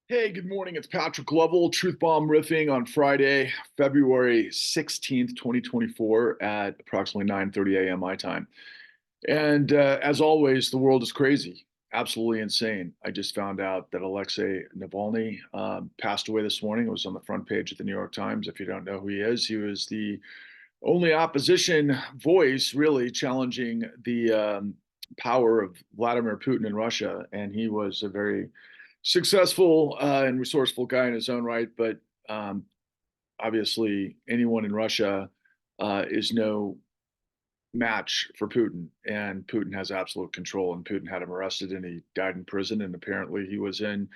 Hey, good morning. It's Patrick Lovell, Truth Bomb riffing on Friday, February 16th, 2024 at approximately 9:30 a.m. my time. And as always, the world is crazy, absolutely insane. I just found out that Alexei Navalny passed away this morning. It was on the front page of the New York Times. If you don't know who he is, he was the only opposition voice really challenging the power of Vladimir Putin in Russia. And he was a very successful and resourceful guy in his own right, but um, obviously anyone in Russia is no match for Putin, and Putin has absolute control. And Putin had him arrested, and he died in prison. And apparently, he was in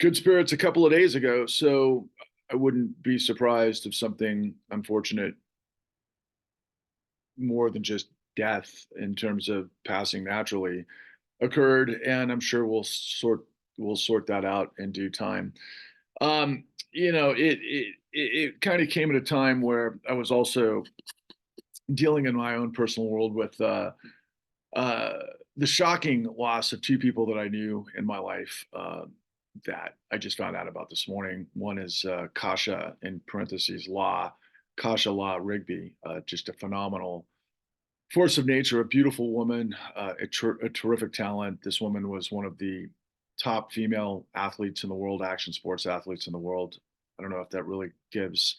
good spirits a couple of days ago. So I wouldn't be surprised if something unfortunate, more than just death in terms of passing naturally, occurred. And I'm sure we'll sort that out in due time. It kind of came at a time where I was also dealing in my own personal world with uh, the shocking loss of two people that I knew in my life that I just found out about this morning. One is Kasha, in parentheses, Law, Kasha Law Rigby, just a phenomenal force of nature, a beautiful woman, a terrific talent. This woman was one of the top female athletes in the world, action sports athletes in the world. I don't know if that really gives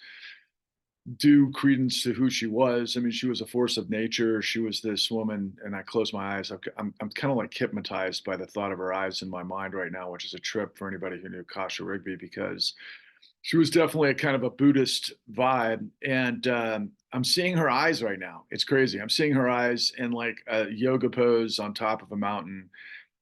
due credence to who she was. I mean, she was a force of nature. She was this woman, and I close my eyes. I'm kind of like hypnotized by the thought of her eyes in my mind right now, which is a trip for anybody who knew Kasha Rigby, because she was definitely a kind of a Buddhist vibe. And I'm seeing her eyes right now. It's crazy. I'm seeing her eyes in like a yoga pose on top of a mountain,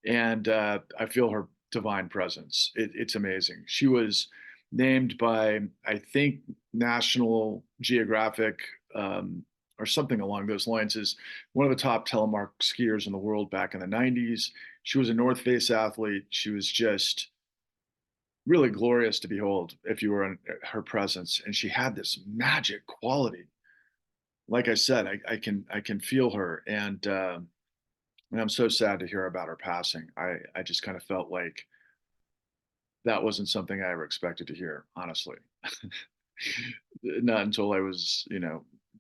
and I feel her divine presence. It's amazing. She was named by, I think, National Geographic, or something along those lines, as one of the top telemark skiers in the world back in the 90s. She was a North Face athlete. She was just really glorious to behold if you were in her presence, and she had this magic quality. Like I said, I can feel her, and I'm so sad to hear about her passing. I just kind of felt like that wasn't something I ever expected to hear, honestly. Not until I was,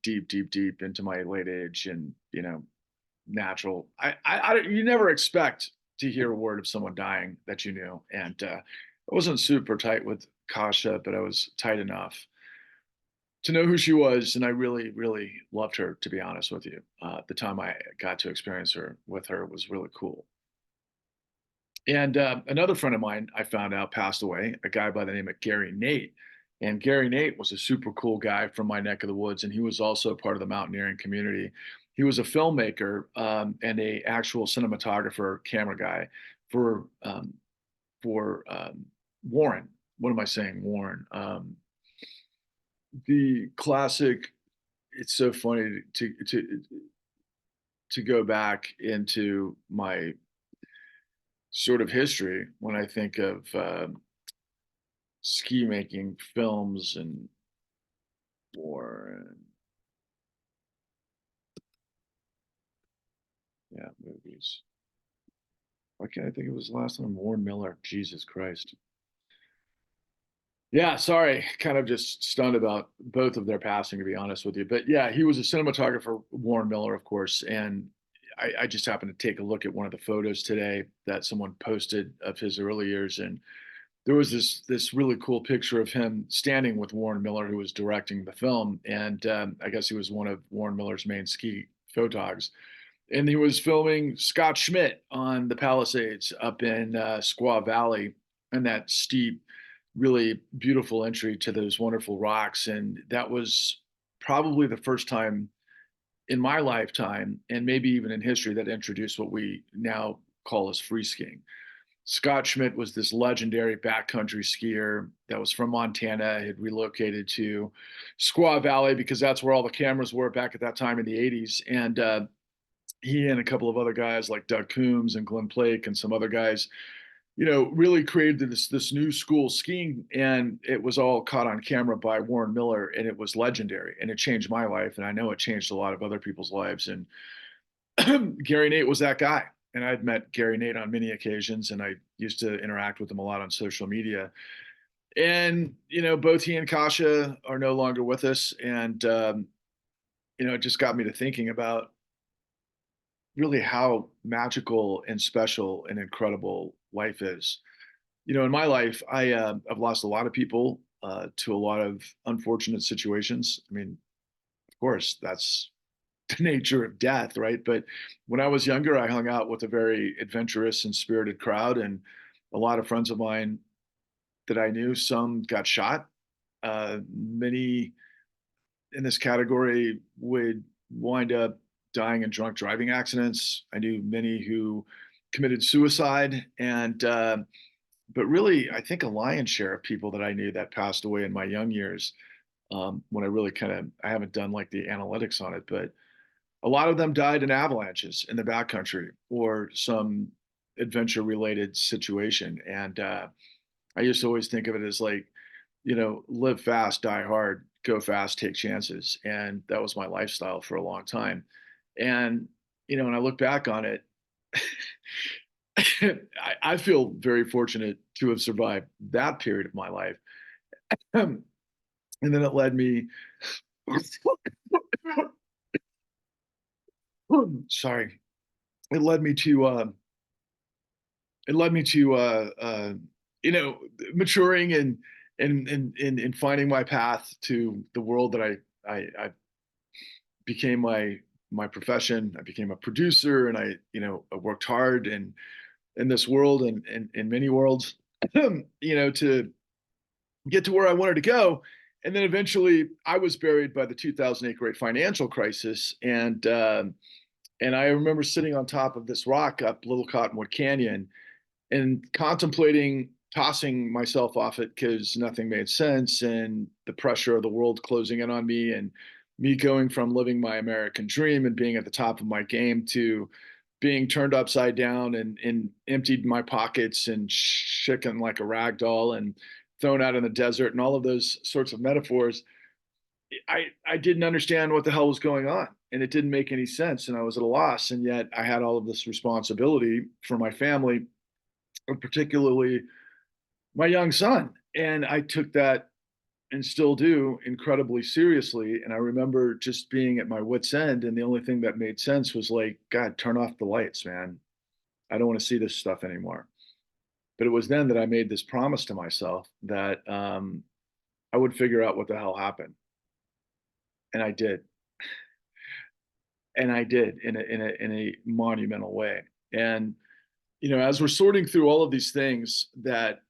deep, deep, deep into my late age, and, natural. You never expect to hear a word of someone dying that you knew. And I wasn't super tight with Kasha, but I was tight enough to know who she was. And I really, really loved her, to be honest with you. The time I got to experience her with her was really cool. And another friend of mine I found out passed away, a guy by the name of Gary Nate. And Gary Nate was a super cool guy from my neck of the woods, and he was also part of the mountaineering community. He was a filmmaker and a actual cinematographer, camera guy for Warren. What am I saying, Warren? The classic. It's so funny to go back into my sort of history when I think of ski making films and war and, yeah, movies. Why can't I think of his last name? Warren Miller. Jesus Christ. Yeah, sorry, kind of just stunned about both of their passing, to be honest with you. But yeah, he was a cinematographer, Warren Miller, of course, and I just happened to take a look at one of the photos today that someone posted of his early years, and there was this really cool picture of him standing with Warren Miller, who was directing the film, and I guess he was one of Warren Miller's main ski photogs, and he was filming Scott Schmidt on the Palisades up in Squaw Valley, and that steep, really beautiful entry to those wonderful rocks, and that was probably the first time in my lifetime, and maybe even in history, that introduced what we now call as free skiing. Scott Schmidt was this legendary backcountry skier that was from Montana, had relocated to Squaw Valley because that's where all the cameras were back at that time in the 80s. And he and a couple of other guys like Doug Coombs and Glenn Plake and some other guys, really created this new school skiing, and it was all caught on camera by Warren Miller, and it was legendary, and it changed my life, and I know it changed a lot of other people's lives. And Gary Nate was that guy, and I'd met Gary Nate on many occasions, and I used to interact with him a lot on social media. And both he and Kasha are no longer with us, and it just got me to thinking about really how magical and special and incredible life is. In my life, I've lost a lot of people to a lot of unfortunate situations. I mean, of course, that's the nature of death, right? But when I was younger, I hung out with a very adventurous and spirited crowd, and a lot of friends of mine that I knew, some got shot. Many in this category would wind up dying in drunk driving accidents. I knew many who committed suicide, and but really, I think a lion's share of people that I knew that passed away in my young years. When I really I haven't done like the analytics on it, but a lot of them died in avalanches in the backcountry or some adventure related situation. And I used to always think of it as like, live fast, die hard, go fast, take chances. And that was my lifestyle for a long time. And, when I look back on it, I feel very fortunate to have survived that period of my life. And then it led me, sorry, it led me to, maturing and finding my path to the world that I became my profession. I became a producer, and I worked hard in this world and in many worlds, to get to where I wanted to go. And then eventually I was buried by the 2008 great financial crisis. And I remember sitting on top of this rock up Little Cottonwood Canyon and contemplating tossing myself off it because nothing made sense, and the pressure of the world closing in on me, and me going from living my American dream and being at the top of my game to being turned upside down and emptied my pockets and shaken like a rag doll and thrown out in the desert and all of those sorts of metaphors. I didn't understand what the hell was going on, and it didn't make any sense, and I was at a loss. And yet I had all of this responsibility for my family, and particularly my young son. And I took that, and still do, incredibly seriously. And I remember just being at my wit's end, and the only thing that made sense was like, God, turn off the lights, man. I don't want to see this stuff anymore. But it was then that I made this promise to myself that I would figure out what the hell happened. And I did. And I did in a monumental way. And as we're sorting through all of these things that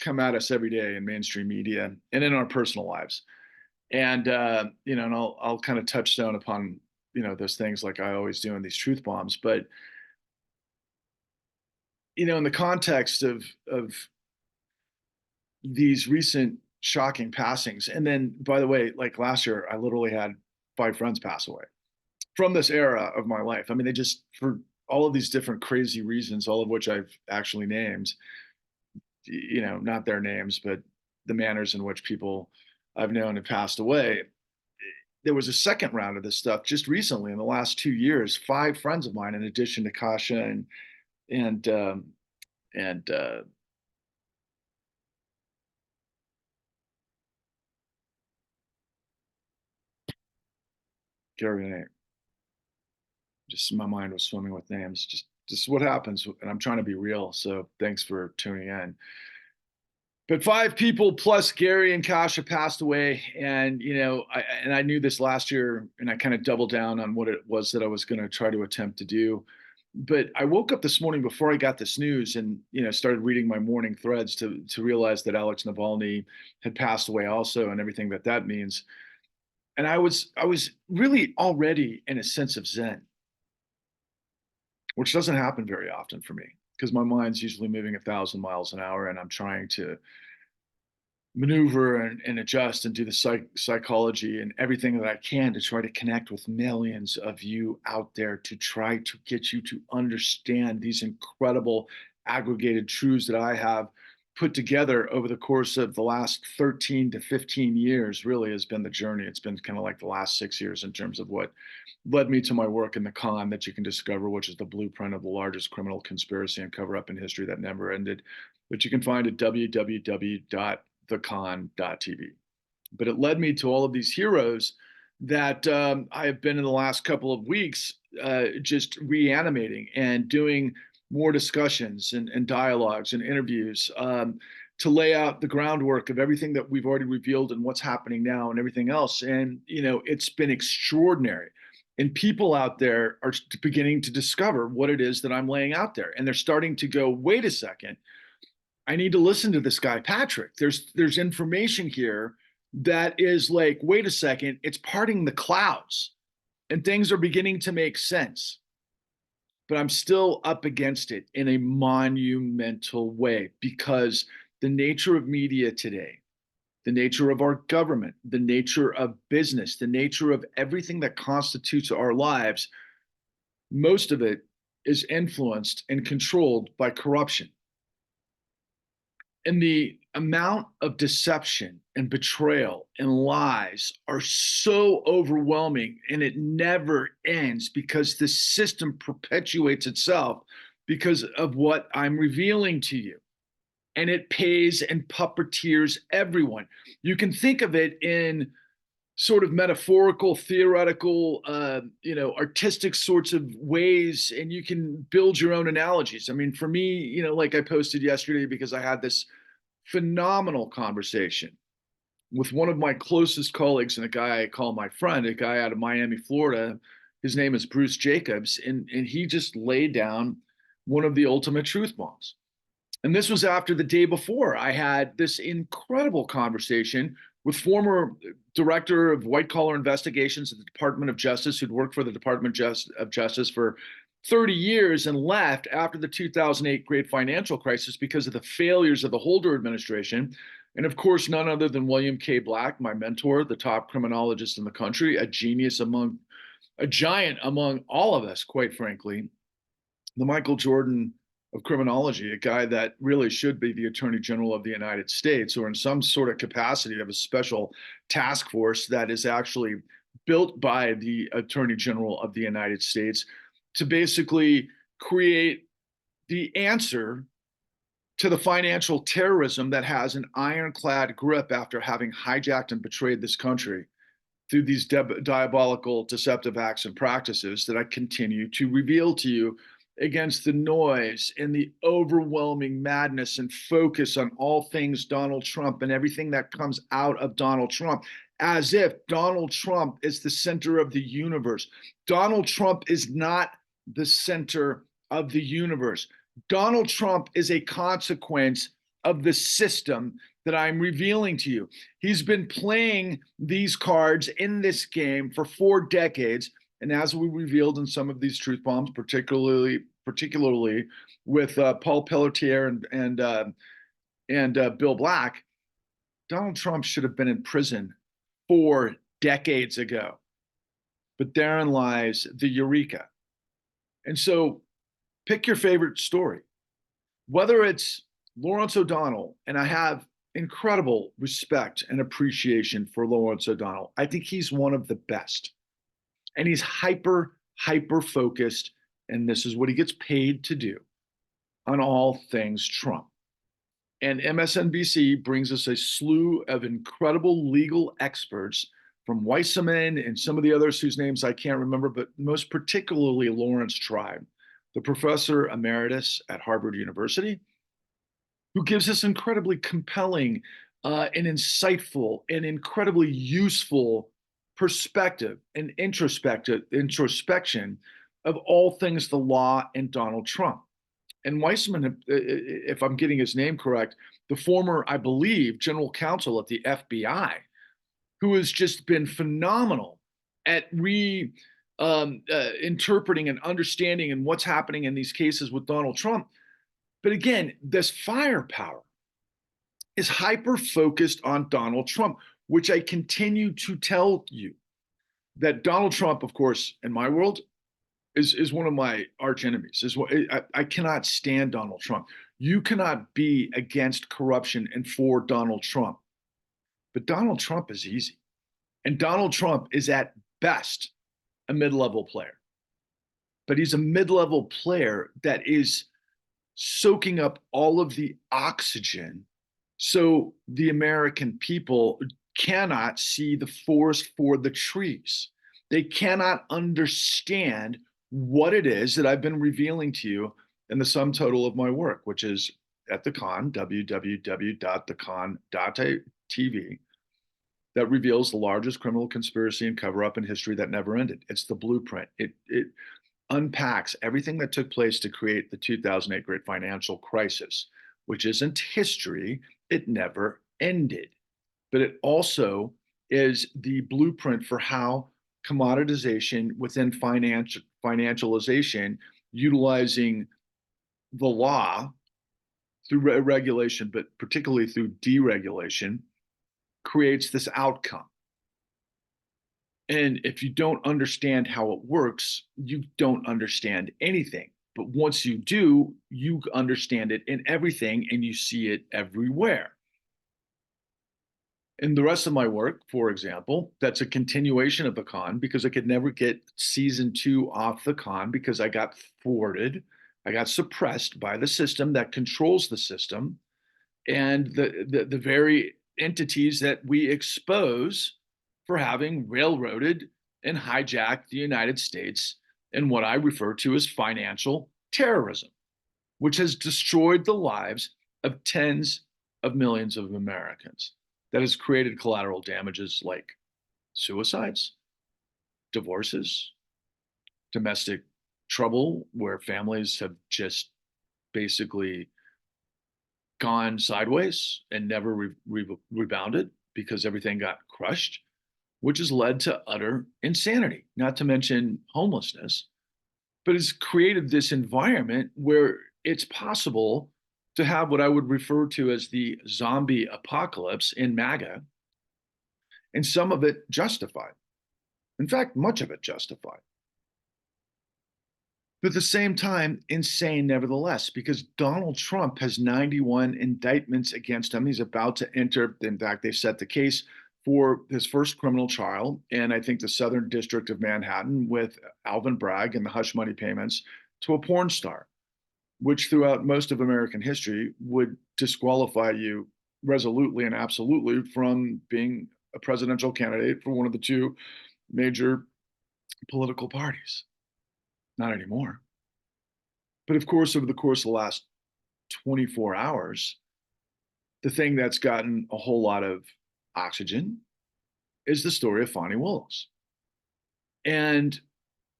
come at us every day in mainstream media and in our personal lives, and and I'll kind of touch down upon those things like I always do in these truth bombs. But in the context of these recent shocking passings, and then by the way, like last year, I literally had 5 friends pass away from this era of my life. I mean, they just, for all of these different crazy reasons, all of which I've actually named, not their names, but the manners in which people I've known have passed away. There was a second round of this stuff just recently in the last 2 years. 5 friends of mine, in addition to Kasha and and Gary Nate. Just my mind was swimming with names. Just what happens, and I'm trying to be real. So thanks for tuning in. But 5 people plus Gary and Kasha passed away, and I knew this last year, and I kind of doubled down on what it was that I was going to try to attempt to do. But I woke up this morning before I got this news, and started reading my morning threads to realize that Alexei Navalny had passed away also, and everything that that means. And I was really already in a sense of zen, which doesn't happen very often for me because my mind's usually moving 1,000 miles an hour, and I'm trying to maneuver and adjust and do the psychology and everything that I can to try to connect with millions of you out there, to try to get you to understand these incredible aggregated truths that I have put together over the course of the last 13 to 15 years really has been the journey. It's been kind of like the last 6 years in terms of what led me to my work in the con that you can discover, which is the blueprint of the largest criminal conspiracy and cover up in history that never ended, which you can find at www.thecon.tv. But it led me to all of these heroes that I have been in the last couple of weeks just reanimating and doing more discussions and dialogues and interviews to lay out the groundwork of everything that we've already revealed and what's happening now and everything else. And, you know, it's been extraordinary. And people out there are beginning to discover what it is that I'm laying out there. And they're starting to go, wait a second, I need to listen to this guy, Patrick. There's information here that is like, wait a second, it's parting the clouds and things are beginning to make sense. But I'm still up against it in a monumental way because the nature of media today, the nature of our government, the nature of business, the nature of everything that constitutes our lives, most of it is influenced and controlled by corruption. And the amount of deception and betrayal and lies are so overwhelming, and it never ends because the system perpetuates itself because of what I'm revealing to you. And it pays and puppeteers everyone. You can think of it in sort of metaphorical, theoretical, artistic sorts of ways, and you can build your own analogies. I mean, for me, you know, like I posted yesterday because I had this phenomenal conversation with one of my closest colleagues and a guy I call my friend, a guy out of Miami, Florida. His name is Bruce Jacobs, and he just laid down one of the ultimate truth bombs. And this was after the day before I had this incredible conversation with former director of white collar investigations at the Department of Justice, who'd worked for the Department of Justice for 30 years and left after the 2008 great financial crisis because of the failures of the Holder administration. And of course, none other than William K. Black, my mentor, the top criminologist in the country, a genius a giant among all of us, quite frankly, the Michael Jordan of criminology, a guy that really should be the Attorney General of the United States, or in some sort of capacity of a special task force that is actually built by the Attorney General of the United States to basically create the answer to the financial terrorism that has an ironclad grip after having hijacked and betrayed this country through these diabolical, deceptive acts and practices that I continue to reveal to you against the noise and the overwhelming madness and focus on all things Donald Trump and everything that comes out of Donald Trump, as if Donald Trump is the center of the universe. Donald Trump is not the center of the universe. Donald Trump is a consequence of the system that I'm revealing to you. He's been playing these cards in this game for 4 decades. And as we revealed in some of these truth bombs, particularly with Paul Pelletier and Bill Black, Donald Trump should have been in prison 4 decades ago. But therein lies the eureka. And so pick your favorite story, whether it's Lawrence O'Donnell, and I have incredible respect and appreciation for Lawrence O'Donnell. I think he's one of the best. And he's hyper focused, and this is what he gets paid to do, on all things Trump. And MSNBC brings us a slew of incredible legal experts from Weissman and some of the others whose names I can't remember, but most particularly Lawrence Tribe, the professor emeritus at Harvard University, who gives us incredibly compelling and insightful and incredibly useful perspective and introspection of all things the law and Donald Trump. And Weissman, if I'm getting his name correct, the former, I believe, general counsel at the FBI, who has just been phenomenal at interpreting and understanding and what's happening in these cases with Donald Trump. But again, this firepower is hyper focused on Donald Trump, which I continue to tell you that Donald Trump, of course, in my world, is one of my arch enemies. I cannot stand Donald Trump. You cannot be against corruption and for Donald Trump. But Donald Trump is easy. And Donald Trump is at best a mid-level player. But he's a mid-level player that is soaking up all of the oxygen so the American people cannot see the forest for the trees. They cannot understand what it is that I've been revealing to you in the sum total of my work, which is at the con, www.thecon.tv, that reveals the largest criminal conspiracy and cover-up in history that never ended. It's the blueprint. It unpacks everything that took place to create the 2008 great financial crisis, which isn't history. It never ended. But it also is the blueprint for how commoditization within financialization, utilizing the law through regulation, but particularly through deregulation, creates this outcome. And if you don't understand how it works, you don't understand anything. But once you do, you understand it in everything and you see it everywhere. In the rest of my work, for example, that's a continuation of the con because I could never get season 2 off the con because I got thwarted. I got suppressed by the system that controls the system and the very entities that we expose for having railroaded and hijacked the United States in what I refer to as financial terrorism, which has destroyed the lives of tens of millions of Americans, that has created collateral damages like suicides, divorces, domestic trouble, where families have just basically gone sideways and never rebounded because everything got crushed, which has led to utter insanity, not to mention homelessness. But it's created this environment where it's possible to have what I would refer to as the zombie apocalypse in MAGA, and some of it justified. In fact, much of it justified. But at the same time, insane nevertheless, because Donald Trump has 91 indictments against him. He's about to enter, in fact, they set the case for his first criminal trial in, I think, the Southern District of Manhattan with Alvin Bragg and the hush money payments to a porn star, which throughout most of American history would disqualify you resolutely and absolutely from being a presidential candidate for one of the two major political parties. Not anymore. But of course, over the course of the last 24 hours, the thing that's gotten a whole lot of oxygen is the story of Fanni Willis. And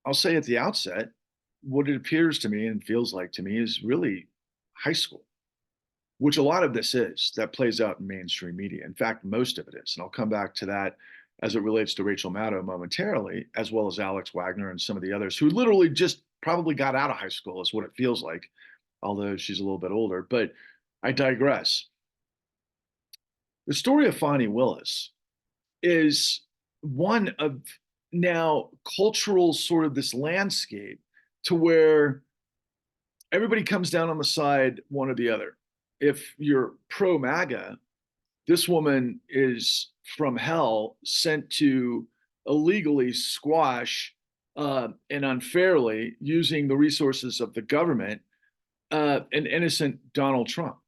I'll say at the outset, what it appears to me and feels like to me is really high school, which a lot of this is that plays out in mainstream media. In fact, most of it is. And I'll come back to that as it relates to Rachel Maddow momentarily, as well as Alex Wagner and some of the others who literally just probably got out of high school is what it feels like, although she's a little bit older. But I digress. The story of Fanni Willis is one of now cultural sort of this landscape to where everybody comes down on the side one or the other. If you're pro MAGA, this woman is from hell sent to illegally squash and unfairly using the resources of the government an innocent Donald Trump,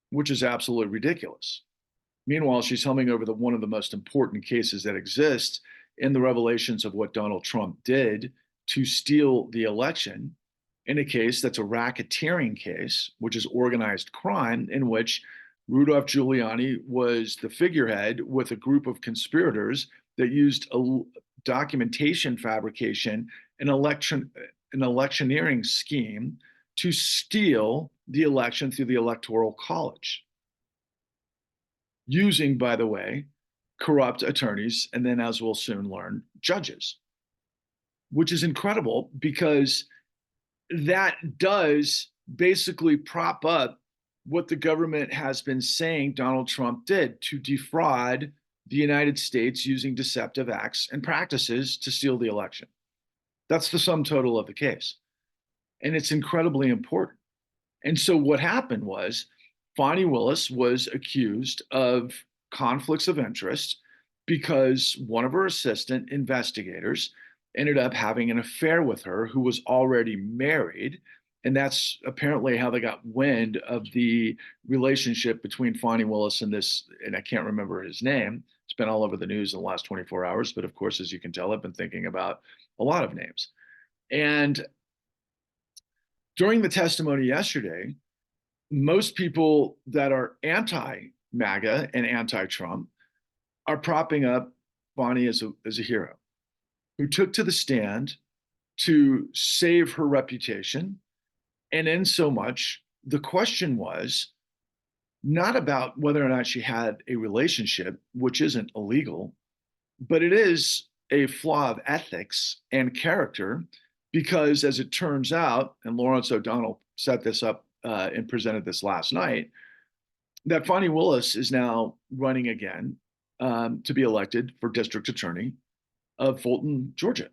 which is absolutely ridiculous. Meanwhile, she's humming over one of the most important cases that exist in the revelations of what Donald Trump did to steal the election, in a case that's a racketeering case, which is organized crime, in which Rudolph Giuliani was the figurehead with a group of conspirators that used a documentation fabrication, an electioneering scheme to steal the election through the Electoral College, using, by the way, corrupt attorneys, and then, as we'll soon learn, judges, which is incredible because that does basically prop up what the government has been saying Donald Trump did to defraud the United States using deceptive acts and practices to steal the election. That's the sum total of the case. And it's incredibly important. And so what happened was Fanni Willis was accused of conflicts of interest because one of her assistant investigators ended up having an affair with her who was already married. And that's apparently how they got wind of the relationship between Fanni Willis and this, and I can't remember his name. It's been all over the news in the last 24 hours. But of course, as you can tell, I've been thinking about a lot of names. And during the testimony yesterday, most people that are anti-MAGA and anti-Trump are propping up Fanni as a hero who took to the stand to save her reputation. And in so much, the question was not about whether or not she had a relationship, which isn't illegal, but it is a flaw of ethics and character because, as it turns out, and Lawrence O'Donnell set this up and presented this last night, that Fanni Willis is now running again to be elected for district attorney of Fulton, Georgia.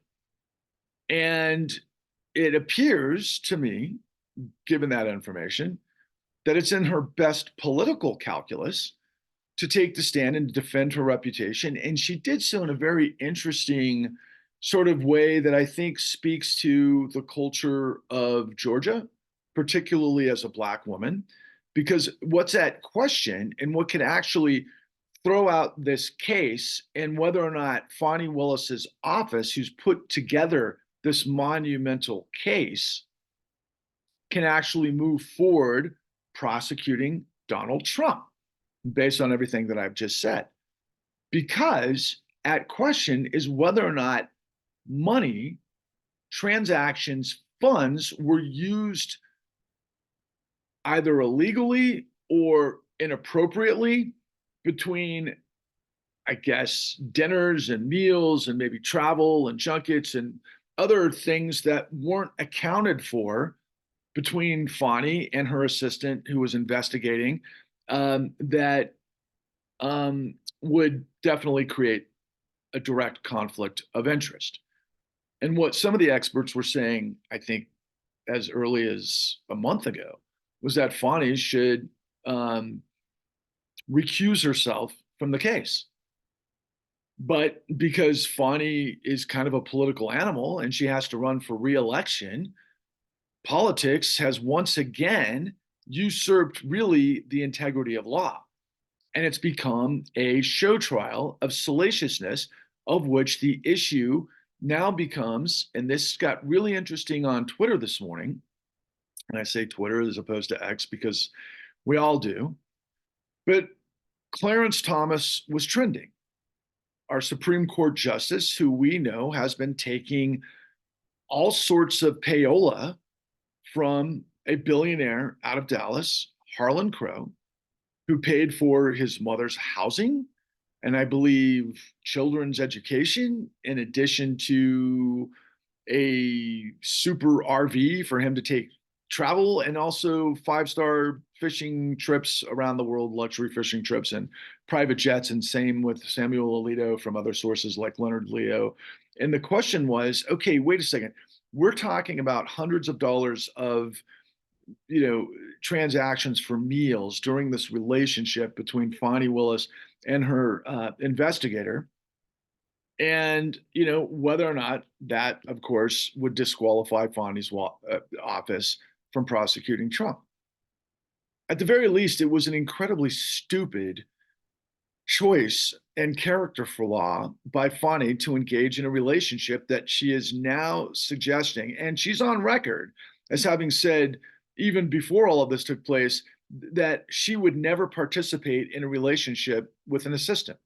And it appears to me, given that information, that it's in her best political calculus to take the stand and defend her reputation. And she did so in a very interesting sort of way that I think speaks to the culture of Georgia, particularly as a Black woman, because what's at question and what could actually throw out this case and whether or not Fanni Willis's office, who's put together this monumental case, can actually move forward prosecuting Donald Trump based on everything that I've just said. Because at question is whether or not money, transactions, funds were used either illegally or inappropriately between, I guess, dinners and meals and maybe travel and junkets and other things that weren't accounted for between Fanni and her assistant who was investigating that would definitely create a direct conflict of interest. And what some of the experts were saying, I think, as early as a month ago, was that Fanni should recuse herself from the case. But because Fanni is kind of a political animal and she has to run for re-election, politics has once again usurped really the integrity of law. And it's become a show trial of salaciousness, of which the issue now becomes, and this got really interesting on Twitter this morning, and I say Twitter as opposed to X because we all do, but Clarence Thomas was trending. Our Supreme Court justice, who we know has been taking all sorts of payola from a billionaire out of Dallas, Harlan Crow, who paid for his mother's housing and I believe children's education, in addition to a super RV for him to take travel and also 5-star fishing trips around the world, luxury fishing trips and private jets. And same with Samuel Alito from other sources like Leonard Leo. And the question was, okay, wait a second. We're talking about hundreds of dollars of transactions for meals during this relationship between Fanni Willis and her investigator. And, whether or not that, of course, would disqualify Fanni's office from prosecuting Trump. At the very least, it was an incredibly stupid choice and character flaw by Fanni to engage in a relationship that she is now suggesting, and she's on record as having said, even before all of this took place, that she would never participate in a relationship with an assistant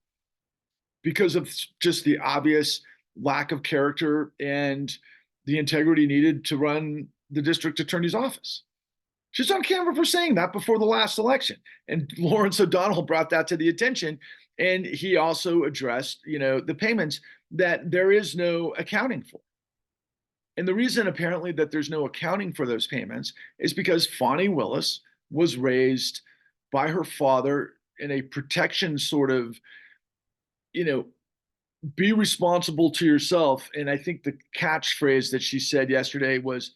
because of just the obvious lack of character and the integrity needed to run the district attorney's office. She's on camera for saying that before the last election. And Lawrence O'Donnell brought that to the attention. And he also addressed, the payments that there is no accounting for. And the reason apparently that there's no accounting for those payments is because Fanni Willis was raised by her father in a protection sort of, be responsible to yourself. And I think the catchphrase that she said yesterday was,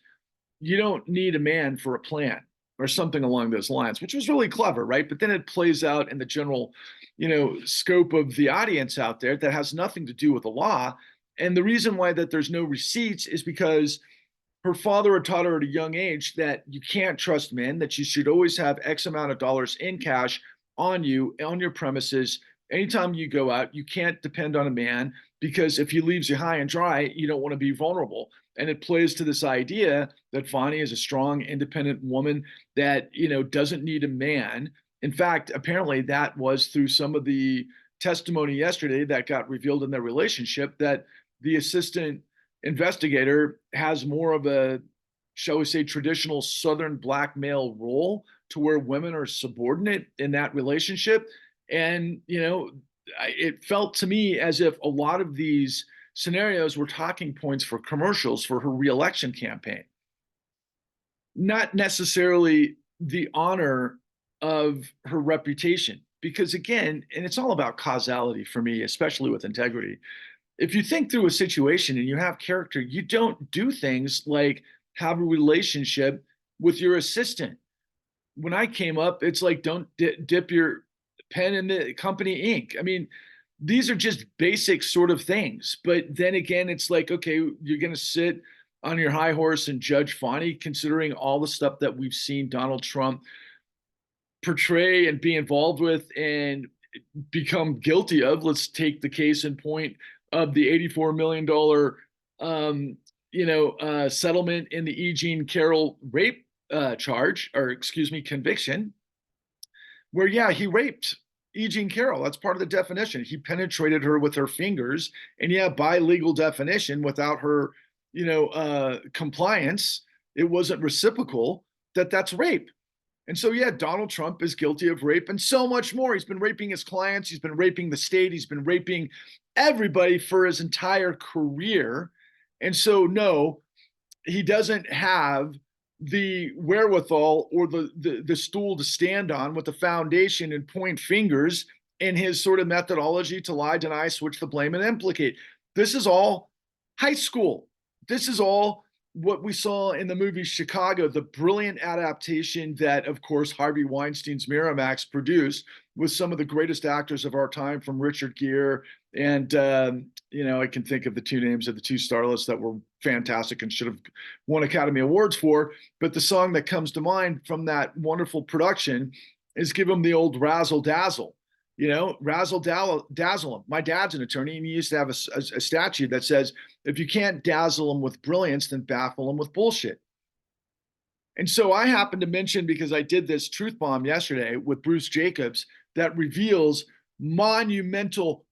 you don't need a man for a plan, or something along those lines, which was really clever, right? But then it plays out in the general, scope of the audience out there that has nothing to do with the law. And the reason why that there's no receipts is because her father had taught her at a young age that you can't trust men, that you should always have X amount of dollars in cash on you, on your premises. Anytime you go out, you can't depend on a man, because if he leaves you high and dry, you don't want to be vulnerable. And it plays to this idea that Fanni is a strong, independent woman that, doesn't need a man. In fact, apparently that was through some of the testimony yesterday that got revealed in their relationship, that the assistant investigator has more of a, shall we say, traditional Southern black male role, to where women are subordinate in that relationship. And, it felt to me as if a lot of these scenarios were talking points for commercials for her reelection campaign, not necessarily the honor of her reputation. Because again, and it's all about causality for me, especially with integrity. If you think through a situation and you have character, you don't do things like have a relationship with your assistant. When I came up, it's like, don't dip your pen in the company ink. I mean, these are just basic sort of things. But then again, it's like, okay, you're going to sit on your high horse and judge Fanni, considering all the stuff that we've seen Donald Trump portray and be involved with and become guilty of. Let's take the case in point of the $84 million, settlement in the E. Jean Carroll rape conviction, where, yeah, he raped E. Jean Carroll. That's part of the definition. He penetrated her with her fingers. And yeah, by legal definition, without her, compliance, it wasn't reciprocal, that's rape. And so, yeah, Donald Trump is guilty of rape and so much more. He's been raping his clients. He's been raping the state. He's been raping everybody for his entire career. And so, no, he doesn't have the wherewithal or the stool to stand on with the foundation and point fingers in his sort of methodology to lie, deny, switch the blame, and implicate. This is all high school. This is all what we saw in the movie Chicago, the brilliant adaptation that, of course, Harvey Weinstein's Miramax produced with some of the greatest actors of our time, from Richard Gere and, I can think of the two names of the two starlets that were fantastic and should have won Academy Awards for. But the song that comes to mind from that wonderful production is Give 'Em the Old Razzle Dazzle. Razzle dazzle him. My dad's an attorney, and he used to have a statute that says, if you can't dazzle him with brilliance, then baffle him with bullshit. And so I happened to mention, because I did this truth bomb yesterday with Bruce Jacobs that reveals monumental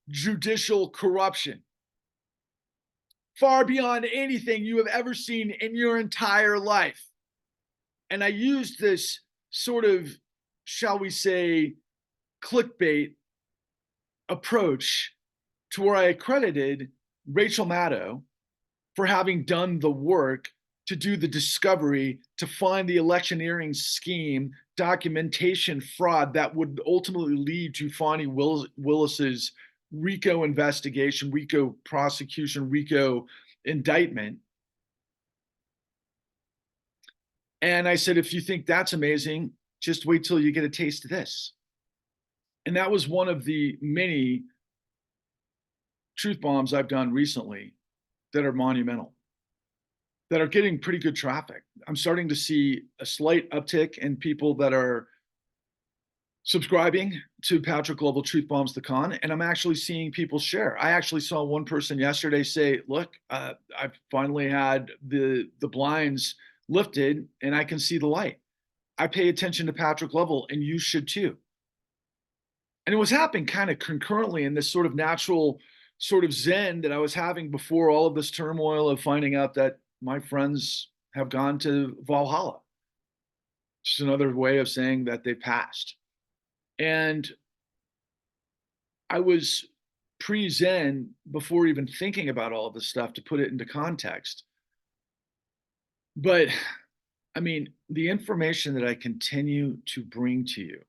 judicial corruption, far beyond anything you have ever seen in your entire life. And I used this sort of, shall we say, clickbait approach to where I accredited Rachel Maddow for having done the work to do the discovery, to find the electioneering scheme, documentation, fraud that would ultimately lead to Fanni Willis's RICO investigation, RICO prosecution, RICO indictment. And I said, if you think that's amazing, just wait till you get a taste of this. And that was one of the many truth bombs I've done recently that are monumental, that are getting pretty good traffic. I'm starting to see a slight uptick in people that are subscribing to Patrick Lovell Truth Bombs the Con, and I'm actually seeing people share. I actually saw one person yesterday say, look, I've finally had the blinds lifted and I can see the light. I pay attention to Patrick Lovell, and you should too. And it was happening kind of concurrently in this sort of natural sort of zen that I was having before all of this turmoil of finding out that my friends have gone to Valhalla. Just another way of saying that they passed. And I was pre-zen before even thinking about all of this stuff, to put it into context. But I mean, the information that I continue to bring to you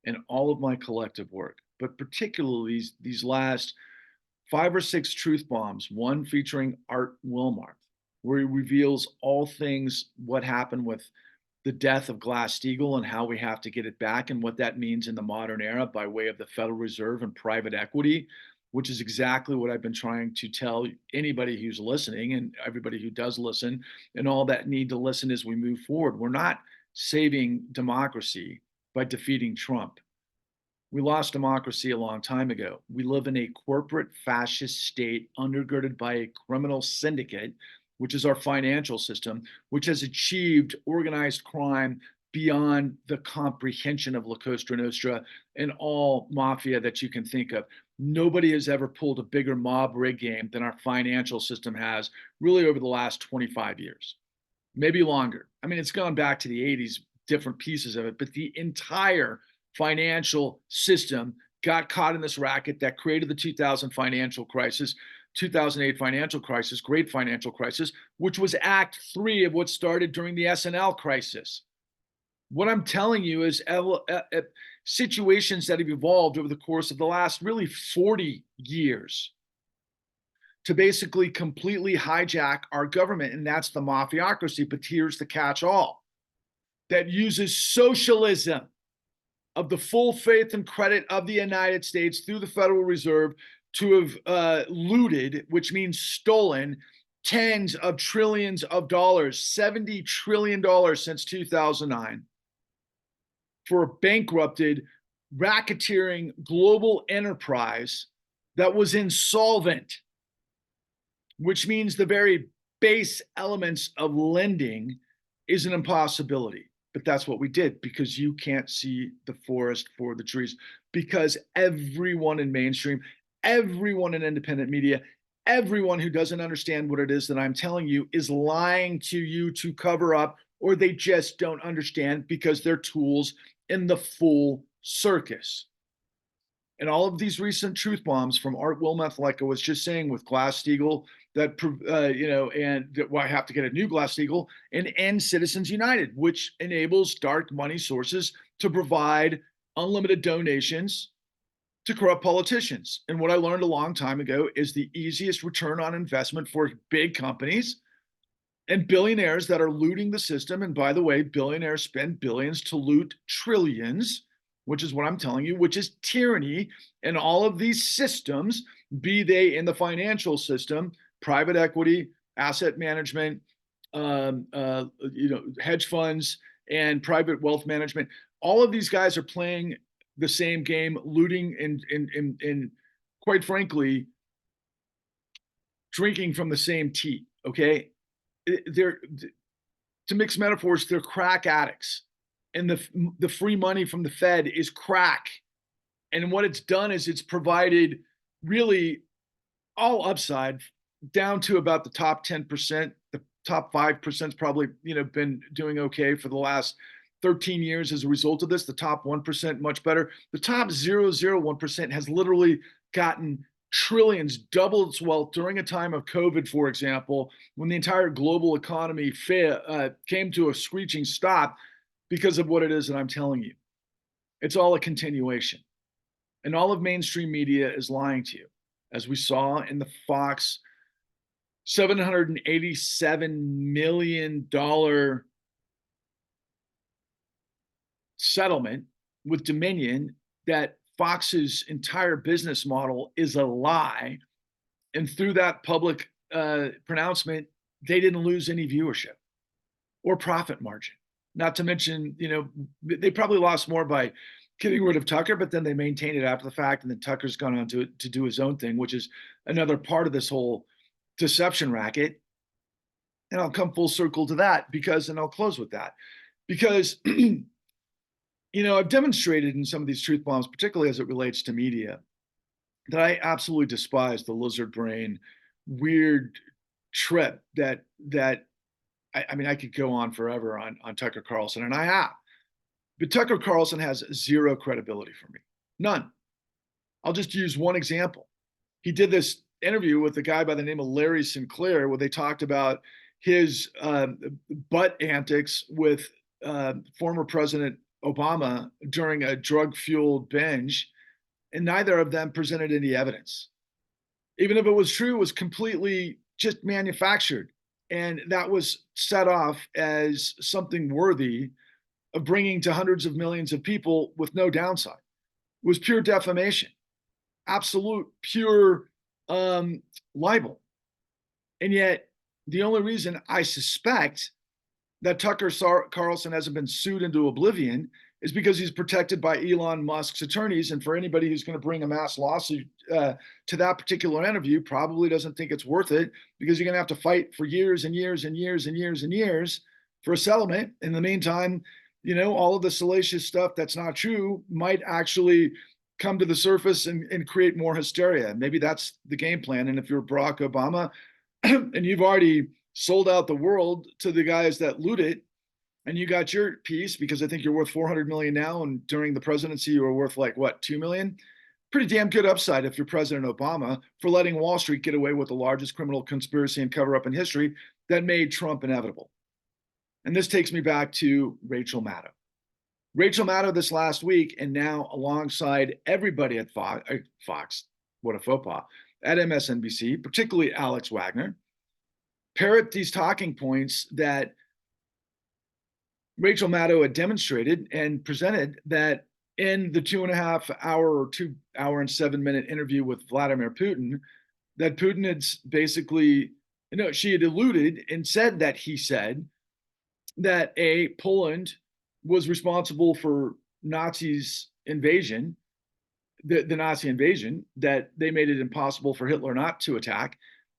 in all of my collective work, but particularly these last 5 or 6 truth bombs, one featuring Art Wilmarth, where he reveals all things, what happened with the death of Glass-Steagall and how we have to get it back and what that means in the modern era by way of the Federal Reserve and private equity, which is exactly what I've been trying to tell anybody who's listening and everybody who does listen and all that need to listen as we move forward. We're not saving democracy by defeating Trump. We lost democracy a long time ago. We live in a corporate fascist state undergirded by a criminal syndicate, which is our financial system, which has achieved organized crime beyond the comprehension of La Cosa Nostra and all mafia that you can think of. Nobody has ever pulled a bigger mob rig game than our financial system has really over the last 25 years, maybe longer. I mean, it's gone back to the 80s, different pieces of it, but the entire financial system got caught in this racket that created the 2000 financial crisis, 2008 financial crisis, great financial crisis, which was Act 3 of what started during the SNL crisis. What I'm telling you is situations that have evolved over the course of the last really 40 years to basically completely hijack our government, and that's the mafiocracy. But here's the catch-all: that uses socialism of the full faith and credit of the United States through the Federal Reserve to have looted, which means stolen, tens of trillions of dollars, $70 trillion since 2009, for a bankrupted, racketeering global enterprise that was insolvent, which means the very base elements of lending is an impossibility. But that's what we did, because you can't see the forest for the trees, because everyone in mainstream, everyone in independent media, everyone who doesn't understand what it is that I'm telling you is lying to you to cover up, or they just don't understand because they're tools in the full circus. And all of these recent truth bombs from Art Wilmeth, like I was just saying with Glass-Steagall, that and I have to get a new Glass-Steagall, and end Citizens United, which enables dark money sources to provide unlimited donations to corrupt politicians. And what I learned a long time ago is the easiest return on investment for big companies and billionaires that are looting the system. And by the way, billionaires spend billions to loot trillions, which is what I'm telling you, which is tyranny. And all of these systems, be they in the financial system, private equity, asset management, hedge funds, and private wealth management, all of these guys are playing the same game, looting and quite frankly, drinking from the same tea. Okay, they're, to mix metaphors, they're crack addicts, and the free money from the Fed is crack. And what it's done is it's provided really all upside down to about the top 10%. The top 5% probably been doing okay for the last 13 years as a result of this. The top 1% much better. The top 0.001% has literally gotten trillions, doubled its wealth during a time of COVID, for example, when the entire global economy came to a screeching stop because of what it is that I'm telling you. It's all a continuation. And all of mainstream media is lying to you, as we saw in the Fox $787 million settlement with Dominion, that Fox's entire business model is a lie. And through that public pronouncement, they didn't lose any viewership or profit margin. Not to mention, they probably lost more by getting rid of Tucker, but then they maintained it after the fact. And then Tucker's gone on to do his own thing, which is another part of this whole deception racket. And I'll come full circle to that and I'll close with that, because I've demonstrated in some of these truth bombs, particularly as it relates to media, that I absolutely despise the lizard brain, weird trip that I could go on forever on Tucker Carlson, and I have. But Tucker Carlson has zero credibility for me. None. I'll just use one example. He did this interview with a guy by the name of Larry Sinclair, where they talked about his butt antics with former President Obama during a drug-fueled binge, and neither of them presented any evidence. Even if it was true, it was completely just manufactured. And that was set off as something worthy of bringing to hundreds of millions of people with no downside. It was pure defamation, absolute pure libel. And yet, the only reason I suspect that Tucker Carlson hasn't been sued into oblivion is because he's protected by Elon Musk's attorneys. And for anybody who's going to bring a mass lawsuit to that particular interview, probably doesn't think it's worth it, because you're going to have to fight for years and years and years and years and years for a settlement. In the meantime, all of the salacious stuff that's not true might actually come to the surface and create more hysteria. Maybe that's the game plan. And if you're Barack Obama and you've already sold out the world to the guys that loot it, and you got your piece, because I think you're worth 400 million now, and during the presidency you were worth like what, 2 million? Pretty damn good upside if you're President Obama for letting Wall Street get away with the largest criminal conspiracy and cover up in history that made Trump inevitable. And this takes me back to Rachel Maddow. Rachel Maddow this last week, and now alongside everybody at Fox, what a faux pas, at MSNBC, particularly Alex Wagner, parrot these talking points that Rachel Maddow had demonstrated and presented, that in the 2.5 hour or 2 hour and 7 minute interview with Vladimir Putin, that Putin had basically, she had alluded and said that he said that Poland was responsible for Nazis' invasion, the Nazi invasion, that they made it impossible for Hitler not to attack.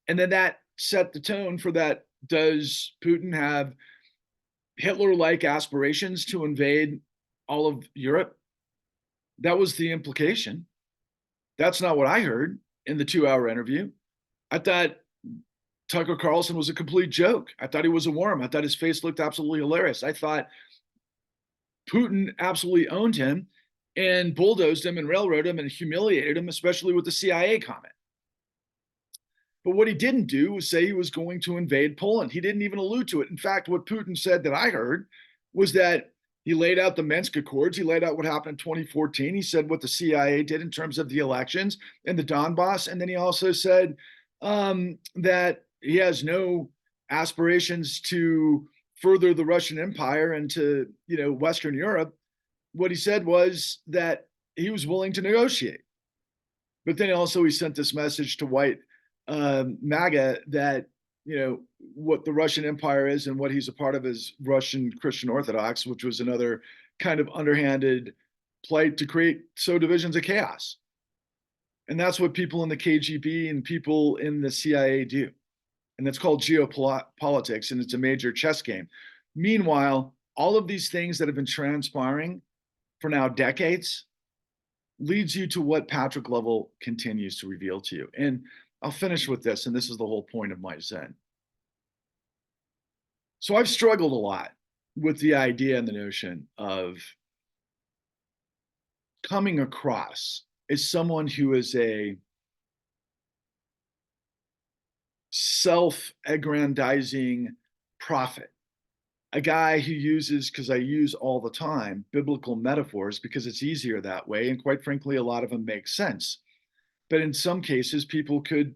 And then that set the tone for that. Does Putin have Hitler-like aspirations to invade all of Europe? That was the implication. That's not what I heard in the 2 hour interview. I thought Tucker Carlson was a complete joke. I thought he was a worm. I thought his face looked absolutely hilarious. I thought Putin absolutely owned him and bulldozed him and railroaded him and humiliated him, especially with the CIA comment. But what he didn't do was say he was going to invade Poland. He didn't even allude to it. In fact, what Putin said that I heard was that he laid out the Minsk Accords. He laid out what happened in 2014. He said what the CIA did in terms of the elections and the Donbass. And then he also said that he has no aspirations to further the Russian Empire into, Western Europe. What he said was that he was willing to negotiate. But then also he sent this message to white MAGA that, what the Russian Empire is and what he's a part of is Russian Christian Orthodox, which was another kind of underhanded plight to create divisions of chaos. And that's what people in the KGB and people in the CIA do. And that's called geopolitics, and it's a major chess game. Meanwhile, all of these things that have been transpiring for now decades leads you to what Patrick Lovell continues to reveal to you. And I'll finish with this, and this is the whole point of my Zen. So I've struggled a lot with the idea and the notion of coming across as someone who is a self-aggrandizing prophet, a guy who uses, because I use all the time, biblical metaphors because it's easier that way. And quite frankly, a lot of them make sense. But in some cases, people could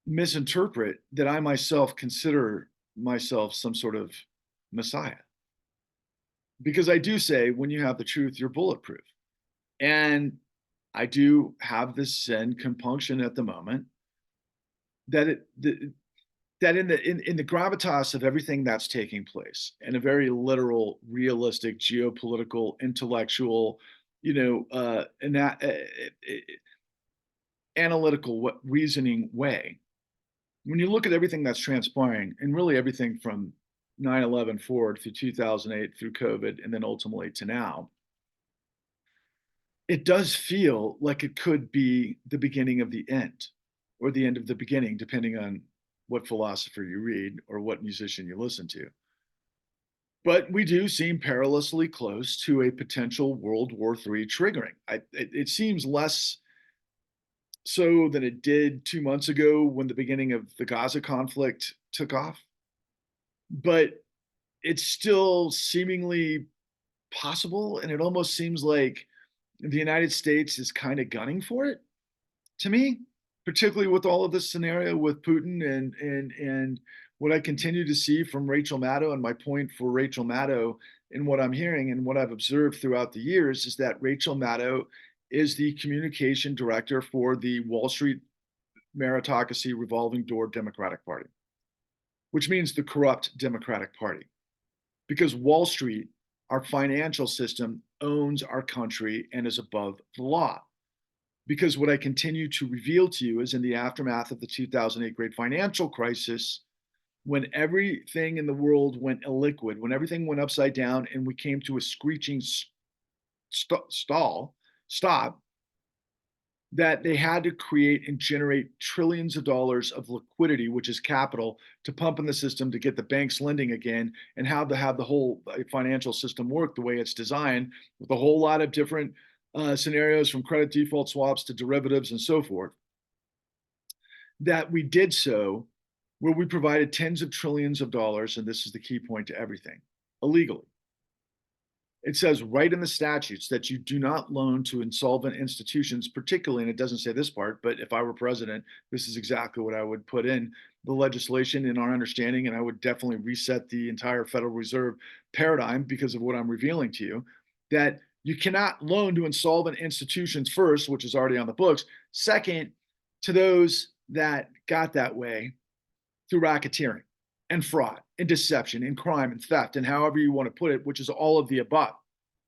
misinterpret that I myself consider myself some sort of Messiah. Because I do say, when you have the truth, you're bulletproof. And I do have this Zen compunction at the moment that in the gravitas of everything that's taking place, in a very literal, realistic, geopolitical, intellectual, analytical reasoning way, when you look at everything that's transpiring, and really everything from 9/11 forward through 2008, through COVID, and then ultimately to now, it does feel like it could be the beginning of the end, or the end of the beginning, depending on what philosopher you read or what musician you listen to. But we do seem perilously close to a potential World War III triggering. It seems less so than it did 2 months ago when the beginning of the Gaza conflict took off. But it's still seemingly possible, and it almost seems like the United States is kind of gunning for it, to me. particularly with all of this scenario with Putin and what I continue to see from Rachel Maddow. And my point for Rachel Maddow in what I'm hearing and what I've observed throughout the years is that Rachel Maddow is the communication director for the Wall Street meritocracy revolving door Democratic Party, which means the corrupt Democratic Party. Because Wall Street, our financial system, owns our country and is above the law. Because what I continue to reveal to you is in the aftermath of the 2008 great financial crisis, when everything in the world went illiquid, when everything went upside down and we came to a screeching stop, that they had to create and generate trillions of dollars of liquidity, which is capital, to pump in the system to get the banks lending again, and how to have the whole financial system work the way it's designed, with a whole lot of different scenarios from credit default swaps to derivatives and so forth. That we did so where we provided tens of trillions of dollars, and this is the key point to everything, illegally. It says right in the statutes that you do not loan to insolvent institutions, particularly, and it doesn't say this part, but if I were president, this is exactly what I would put in the legislation in our understanding, and I would definitely reset the entire Federal Reserve paradigm because of what I'm revealing to you, that you cannot loan to insolvent institutions first, which is already on the books. Second, to those that got that way through racketeering and fraud and deception and crime and theft and however you want to put it, which is all of the above,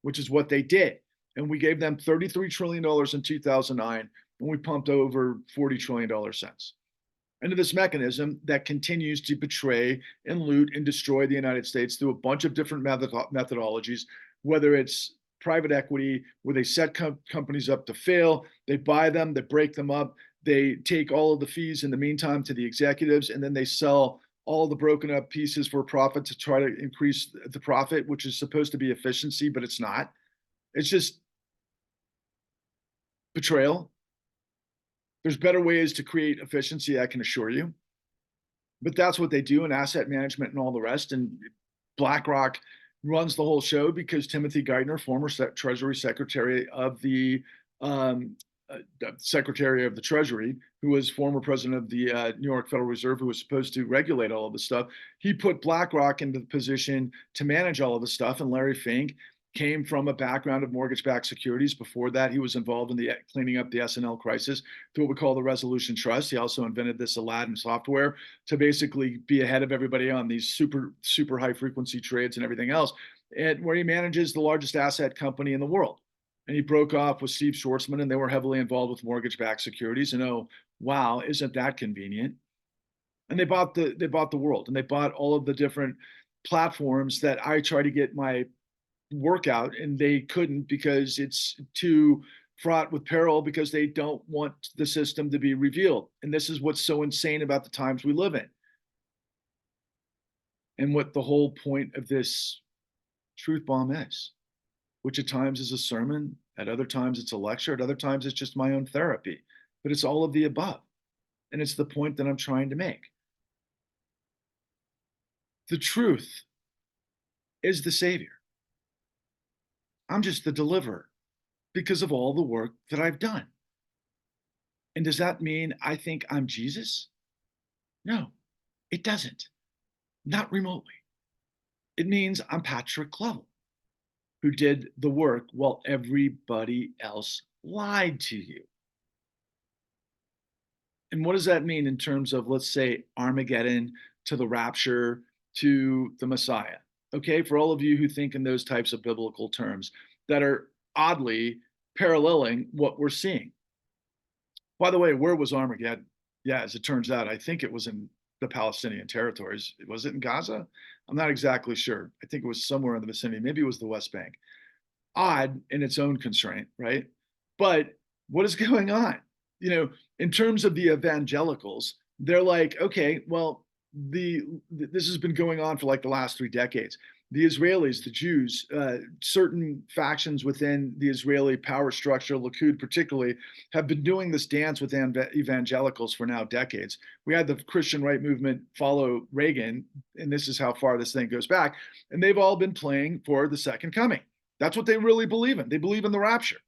which is what they did. And we gave them $33 trillion in 2009, and we pumped over $40 trillion since. Into this mechanism that continues to betray and loot and destroy the United States through a bunch of different methodologies, whether it's private equity, where they set companies up to fail, they buy them, they break them up, they take all of the fees in the meantime to the executives, and then they sell all the broken up pieces for profit to try to increase the profit, which is supposed to be efficiency, but it's not. It's just betrayal. There's better ways to create efficiency, I can assure you. But that's what they do in asset management and all the rest. And BlackRock runs the whole show because Timothy Geithner, former Treasury Secretary of the Secretary of the Treasury, who was former president of the New York Federal Reserve, who was supposed to regulate all of this stuff, he put BlackRock into the position to manage all of this stuff. And Larry Fink came from a background of mortgage-backed securities. Before that, he was involved in the cleaning up the S&L crisis through what we call the Resolution Trust. He also invented this Aladdin software to basically be ahead of everybody on these super high frequency trades and everything else, and where he manages the largest asset company in the world. And he broke off with Steve Schwarzman, and they were heavily involved with mortgage-backed securities. And oh, wow, isn't that convenient? And they bought the world, and they bought all of the different platforms that I try to get my workout, and they couldn't because it's too fraught with peril, because they don't want the system to be revealed. And this is what's so insane about the times we live in. And what the whole point of this truth bomb is, which at times is a sermon, at other times it's a lecture, at other times it's just my own therapy, but it's all of the above. And it's the point that I'm trying to make. The truth is the savior. I'm just the deliverer because of all the work that I've done. And does that mean I think I'm Jesus? No, it doesn't. Not remotely. It means I'm Patrick Lovell, who did the work while everybody else lied to you. And what does that mean in terms of, let's say, Armageddon to the rapture to the Messiah? Okay, for all of you who think in those types of biblical terms that are oddly paralleling what we're seeing. By the way, where was Armageddon? Yeah, as it turns out, I think it was in the Palestinian territories. Was it in Gaza? I'm not exactly sure. I think it was somewhere in the vicinity. Maybe it was the West Bank. Odd in its own constraint, right? But what is going on? You know, in terms of the evangelicals, they're like, okay, well, this has been going on for like the last 3 decades. The Israelis, the Jews, certain factions within the Israeli power structure, Likud particularly, have been doing this dance with evangelicals for now decades. We had the Christian right movement follow Reagan, and this is how far this thing goes back, and they've all been playing for the second coming. That's what they really believe in. They believe in the rapture,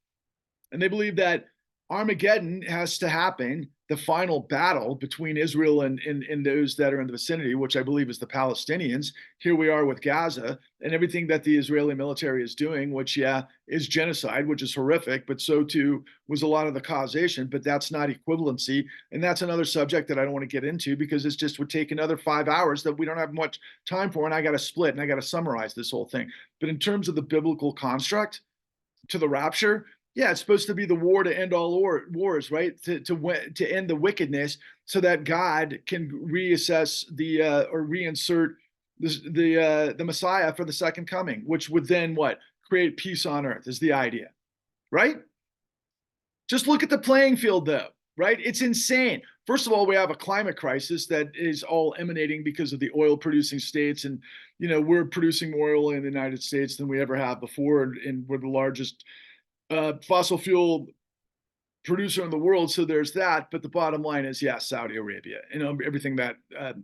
and they believe that Armageddon has to happen, the final battle between Israel and those that are in the vicinity, which I believe is the Palestinians. Here we are with Gaza and everything that the Israeli military is doing, which, yeah, is genocide, which is horrific, but so too was a lot of the causation, but that's not equivalency. And that's another subject that I don't want to get into because it's just would take another 5 hours that we don't have much time for. And I got to split and I got to summarize this whole thing. But in terms of the biblical construct to the rapture, yeah, it's supposed to be the war to end all wars, right? To end the wickedness, so that God can reassess or reinsert the Messiah for the second coming, which would then what? Create peace on earth is the idea, right? Just look at the playing field, though, right? It's insane. First of all, we have a climate crisis that is all emanating because of the oil producing states. And, we're producing more oil in the United States than we ever have before. And we're the largest fossil fuel producer in the world. So there's that. But the bottom line is, yeah, Saudi Arabia, everything that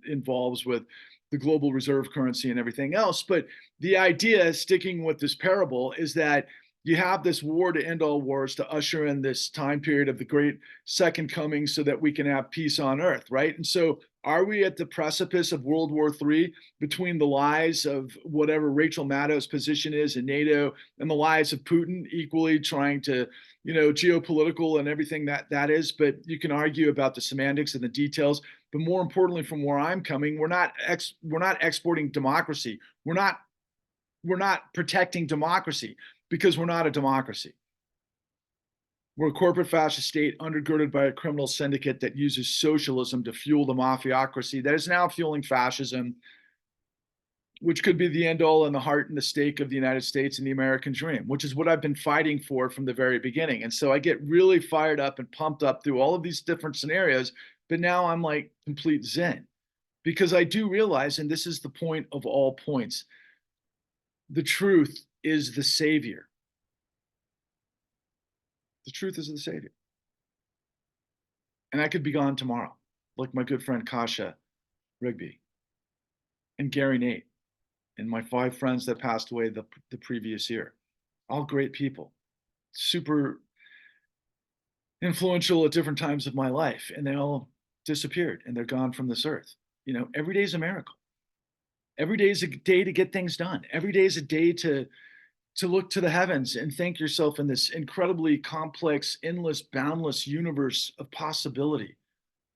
involves with the global reserve currency and everything else. But the idea, sticking with this parable, is that you have this war to end all wars, to usher in this time period of the great second coming so that we can have peace on earth, right? And so are we at the precipice of World War III between the lies of whatever Rachel Maddow's position is in NATO and the lies of Putin, equally trying to, geopolitical and everything that is? But you can argue about the semantics and the details. But more importantly, from where I'm coming, we're not exporting democracy. We're not protecting democracy because we're not a democracy. We're a corporate fascist state undergirded by a criminal syndicate that uses socialism to fuel the mafiocracy that is now fueling fascism, which could be the end all and the heart and the stake of the United States and the American dream, which is what I've been fighting for from the very beginning. And so I get really fired up and pumped up through all of these different scenarios, but now I'm like complete zen because I do realize, and this is the point of all points, the truth is the savior. The truth is the savior. And I could be gone tomorrow, like my good friend Kasha Rigby and Gary Nate and my 5 friends that passed away the previous year. All great people, super influential at different times of my life, and they all disappeared and they're gone from this earth. Every day is a miracle. Every day is a day to get things done. Every day is a day to look to the heavens and thank yourself in this incredibly complex, endless, boundless universe of possibility.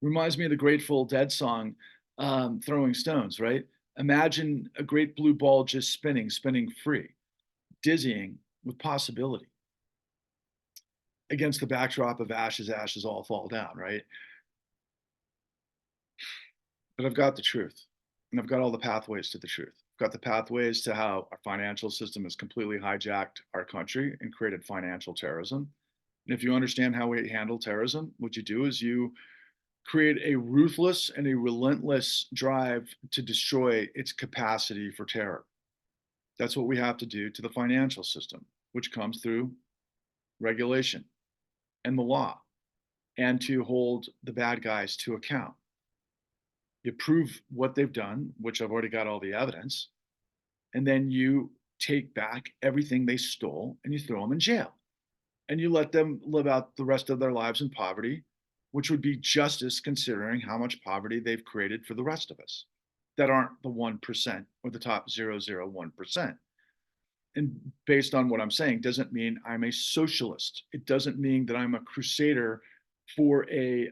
Reminds me of the Grateful Dead song, Throwing Stones, right? Imagine a great blue ball just spinning free, dizzying with possibility against the backdrop of ashes, ashes all fall down, right? But I've got the truth, and I've got all the pathways to the truth. I've got the pathways to how our financial system has completely hijacked our country and created financial terrorism. And if you understand how we handle terrorism, what you do is you create a ruthless and a relentless drive to destroy its capacity for terror. That's what we have to do to the financial system, which comes through regulation and the law, and to hold the bad guys to account. You prove what they've done, which I've already got all the evidence, and then you take back everything they stole and you throw them in jail. And you let them live out the rest of their lives in poverty, which would be justice considering how much poverty they've created for the rest of us that aren't the 1% or the top 0.001%. And based on what I'm saying, doesn't mean I'm a socialist. It doesn't mean that I'm a crusader for a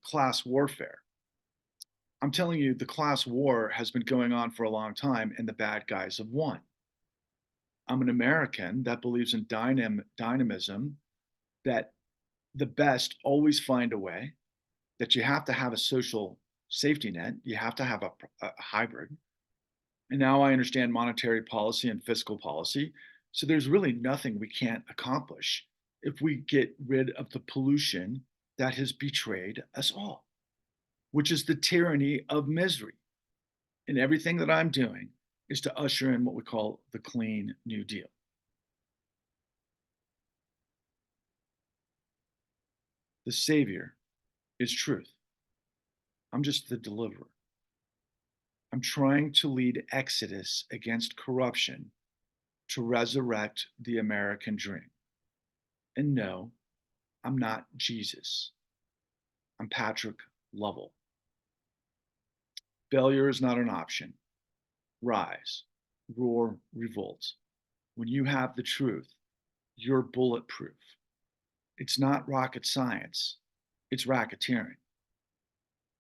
class warfare. I'm telling you, the class war has been going on for a long time, and the bad guys have won. I'm an American that believes in dynamism, that the best always find a way, that you have to have a social safety net, you have to have a hybrid. And now I understand monetary policy and fiscal policy. So there's really nothing we can't accomplish if we get rid of the pollution that has betrayed us all, which is the tyranny of misery. And everything that I'm doing is to usher in what we call the clean New Deal. The savior is truth. I'm just the deliverer. I'm trying to lead exodus against corruption to resurrect the American dream. And no, I'm not Jesus. I'm Patrick Lovell. Failure is not an option. Rise, roar, revolt. When you have the truth, you're bulletproof. It's not rocket science, it's racketeering.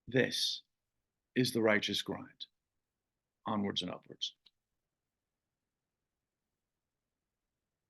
This is the righteous grind. Onwards and upwards.